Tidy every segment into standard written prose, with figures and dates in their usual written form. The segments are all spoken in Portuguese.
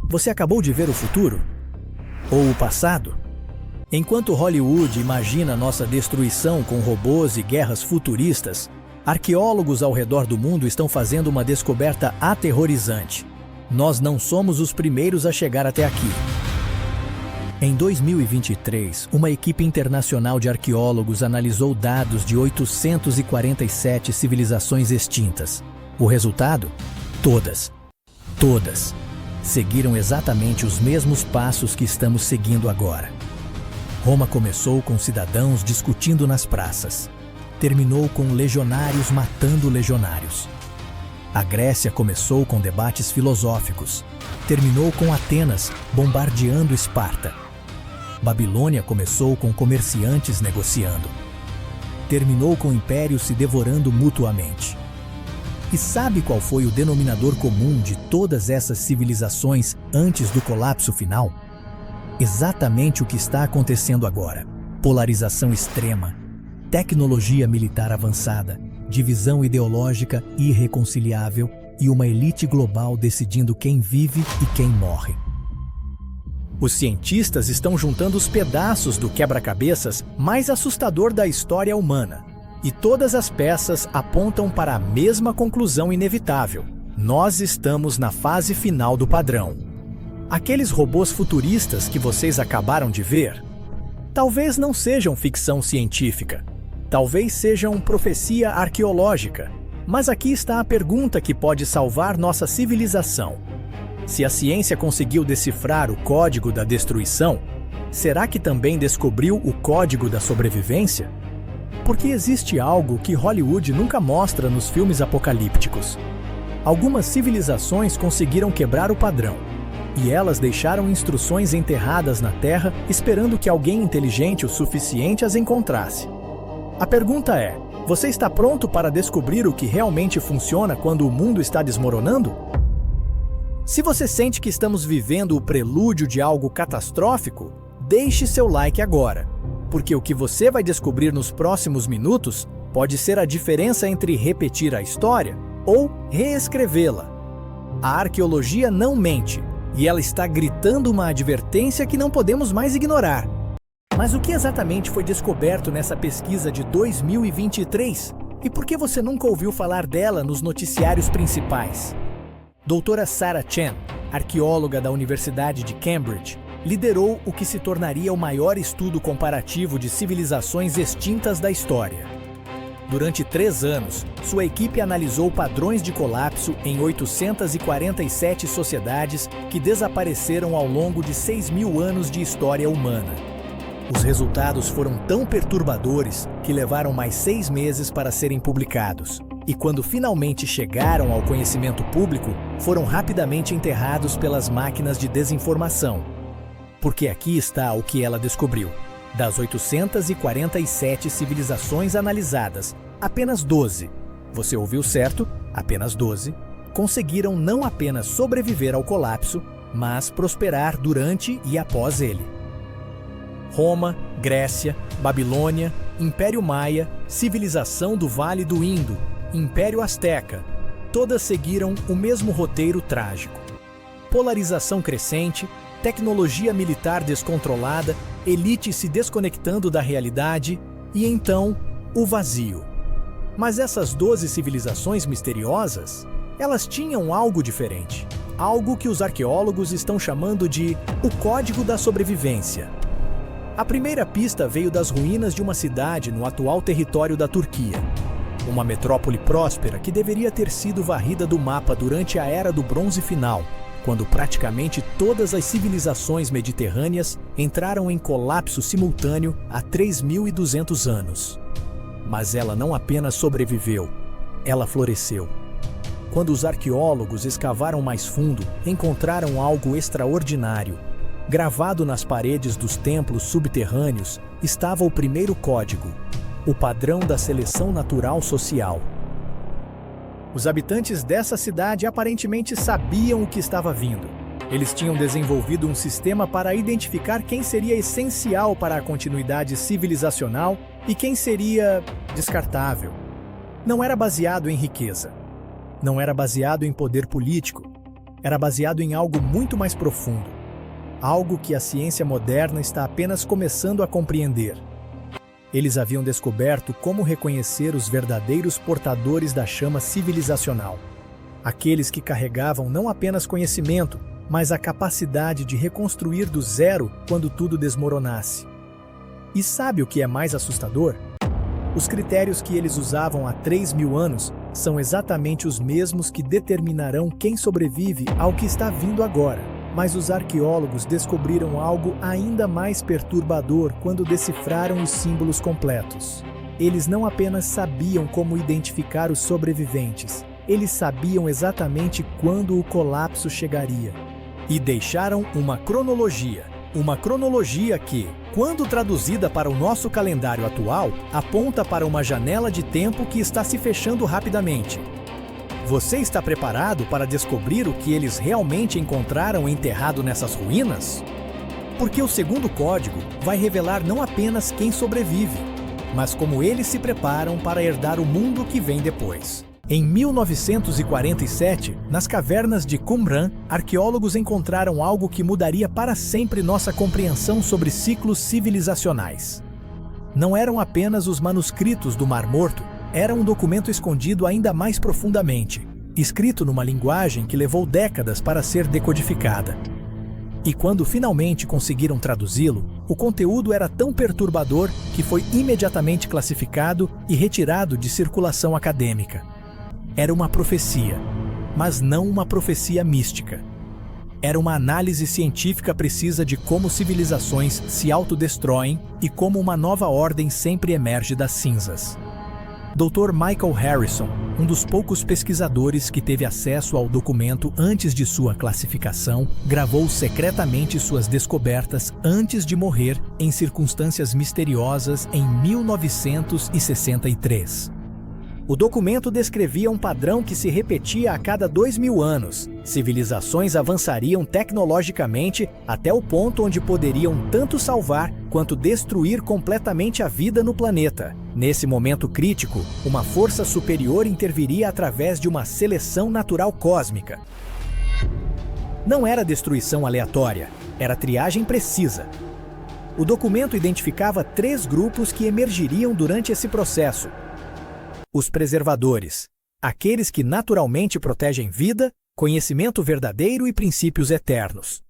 Você acabou de ver o futuro? Ou o passado? Enquanto Hollywood imagina nossa destruição com robôs e guerras futuristas, arqueólogos ao redor do mundo estão fazendo uma descoberta aterrorizante. Nós não somos os primeiros a chegar até aqui. Em 2023, uma equipe internacional de arqueólogos analisou dados de 847 civilizações extintas. O resultado? Todas seguiram exatamente os mesmos passos que estamos seguindo agora. Roma começou com cidadãos discutindo nas praças. Terminou com legionários matando legionários. A Grécia começou com debates filosóficos. Terminou com Atenas bombardeando Esparta. Babilônia começou com comerciantes negociando. Terminou com impérios se devorando mutuamente. E sabe qual foi o denominador comum de todas essas civilizações antes do colapso final? Exatamente o que está acontecendo agora. Polarização extrema, tecnologia militar avançada, divisão ideológica irreconciliável e uma elite global decidindo quem vive e quem morre. Os cientistas estão juntando os pedaços do quebra-cabeças mais assustador da história humana. E todas as peças apontam para a mesma conclusão inevitável. Nós estamos na fase final do padrão. Aqueles robôs futuristas que vocês acabaram de ver, talvez não sejam ficção científica. Talvez sejam profecia arqueológica. Mas aqui está a pergunta que pode salvar nossa civilização. Se a ciência conseguiu decifrar o código da destruição, será que também descobriu o código da sobrevivência? Porque existe algo que Hollywood nunca mostra nos filmes apocalípticos. Algumas civilizações conseguiram quebrar o padrão, e elas deixaram instruções enterradas na Terra esperando que alguém inteligente o suficiente as encontrasse. A pergunta é: você está pronto para descobrir o que realmente funciona quando o mundo está desmoronando? Se você sente que estamos vivendo o prelúdio de algo catastrófico, deixe seu like agora, porque o que você vai descobrir nos próximos minutos pode ser a diferença entre repetir a história ou reescrevê-la. A arqueologia não mente, e ela está gritando uma advertência que não podemos mais ignorar. Mas o que exatamente foi descoberto nessa pesquisa de 2023? E por que você nunca ouviu falar dela nos noticiários principais? Doutora Sarah Chen, arqueóloga da Universidade de Cambridge, liderou o que se tornaria o maior estudo comparativo de civilizações extintas da história. Durante 3 anos, sua equipe analisou padrões de colapso em 847 sociedades que desapareceram ao longo de 6.000 anos de história humana. Os resultados foram tão perturbadores que levaram mais 6 meses para serem publicados. E quando finalmente chegaram ao conhecimento público, foram rapidamente enterrados pelas máquinas de desinformação. Porque aqui está o que ela descobriu. Das 847 civilizações analisadas, apenas 12, você ouviu certo, apenas 12, conseguiram não apenas sobreviver ao colapso, mas prosperar durante e após ele. Roma, Grécia, Babilônia, Império Maia, civilização do Vale do Indo, Império Azteca, todas seguiram o mesmo roteiro trágico. Polarização crescente, tecnologia militar descontrolada, elite se desconectando da realidade e então o vazio. Mas essas 12 civilizações misteriosas, elas tinham algo diferente. Algo que os arqueólogos estão chamando de o Código da Sobrevivência. A primeira pista veio das ruínas de uma cidade no atual território da Turquia. Uma metrópole próspera que deveria ter sido varrida do mapa durante a Era do Bronze Final, quando praticamente todas as civilizações mediterrâneas entraram em colapso simultâneo há 3.200 anos. Mas ela não apenas sobreviveu, ela floresceu. Quando os arqueólogos escavaram mais fundo, encontraram algo extraordinário. Gravado nas paredes dos templos subterrâneos estava o primeiro código, o padrão da seleção natural social. Os habitantes dessa cidade aparentemente sabiam o que estava vindo. Eles tinham desenvolvido um sistema para identificar quem seria essencial para a continuidade civilizacional e quem seria descartável. Não era baseado em riqueza. Não era baseado em poder político. era baseado em algo muito mais profundo. Algo que a ciência moderna está apenas começando a compreender. Eles haviam descoberto como reconhecer os verdadeiros portadores da chama civilizacional. Aqueles que carregavam não apenas conhecimento, mas a capacidade de reconstruir do zero quando tudo desmoronasse. E sabe o que é mais assustador? Os critérios que eles usavam há 3.000 anos são exatamente os mesmos que determinarão quem sobrevive ao que está vindo agora. Mas os arqueólogos descobriram algo ainda mais perturbador quando decifraram os símbolos completos. Eles não apenas sabiam como identificar os sobreviventes, eles sabiam exatamente quando o colapso chegaria. E deixaram uma cronologia que, quando traduzida para o nosso calendário atual, aponta para uma janela de tempo que está se fechando rapidamente. Você está preparado para descobrir o que eles realmente encontraram enterrado nessas ruínas? Porque o segundo código vai revelar não apenas quem sobrevive, mas como eles se preparam para herdar o mundo que vem depois. Em 1947, nas cavernas de Qumran, arqueólogos encontraram algo que mudaria para sempre nossa compreensão sobre ciclos civilizacionais. Não eram apenas os manuscritos do Mar Morto, era um documento escondido ainda mais profundamente, escrito numa linguagem que levou décadas para ser decodificada. E quando finalmente conseguiram traduzi-lo, o conteúdo era tão perturbador que foi imediatamente classificado e retirado de circulação acadêmica. Era uma profecia, mas não uma profecia mística. Era uma análise científica precisa de como civilizações se autodestroem e como uma nova ordem sempre emerge das cinzas. Dr. Michael Harrison, um dos poucos pesquisadores que teve acesso ao documento antes de sua classificação, gravou secretamente suas descobertas antes de morrer em circunstâncias misteriosas em 1963. O documento descrevia um padrão que se repetia a cada 2.000 anos. Civilizações avançariam tecnologicamente até o ponto onde poderiam tanto salvar quanto destruir completamente a vida no planeta. Nesse momento crítico, uma força superior interviria através de uma seleção natural cósmica. Não era destruição aleatória, era triagem precisa. O documento identificava 3 grupos que emergiriam durante esse processo. Os preservadores, aqueles que naturalmente protegem vida, conhecimento verdadeiro e princípios eternos.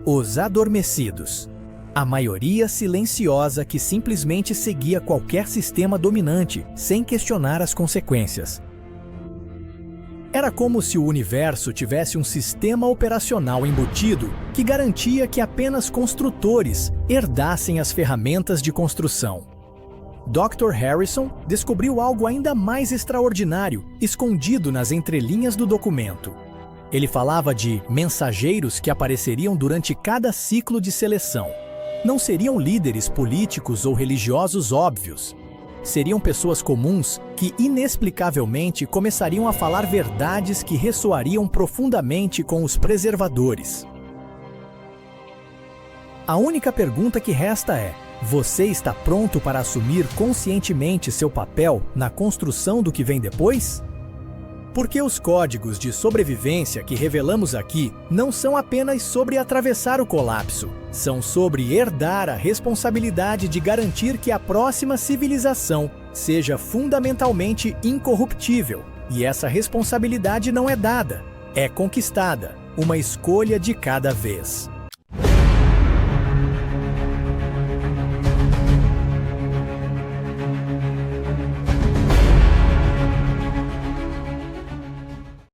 Os adormecidos, a maioria silenciosa que simplesmente seguia qualquer sistema dominante sem questionar as consequências. Era como se o universo tivesse um sistema operacional embutido que garantia que apenas construtores herdassem as ferramentas de construção. Dr. Harrison descobriu algo ainda mais extraordinário, escondido nas entrelinhas do documento. Ele falava de mensageiros que apareceriam durante cada ciclo de seleção. Não seriam líderes políticos ou religiosos óbvios. Seriam pessoas comuns que, inexplicavelmente, começariam a falar verdades que ressoariam profundamente com os preservadores. A única pergunta que resta é: você está pronto para assumir conscientemente seu papel na construção do que vem depois? Porque os códigos de sobrevivência que revelamos aqui não são apenas sobre atravessar o colapso, são sobre herdar a responsabilidade de garantir que a próxima civilização seja fundamentalmente incorruptível. E essa responsabilidade não é dada, é conquistada, uma escolha de cada vez.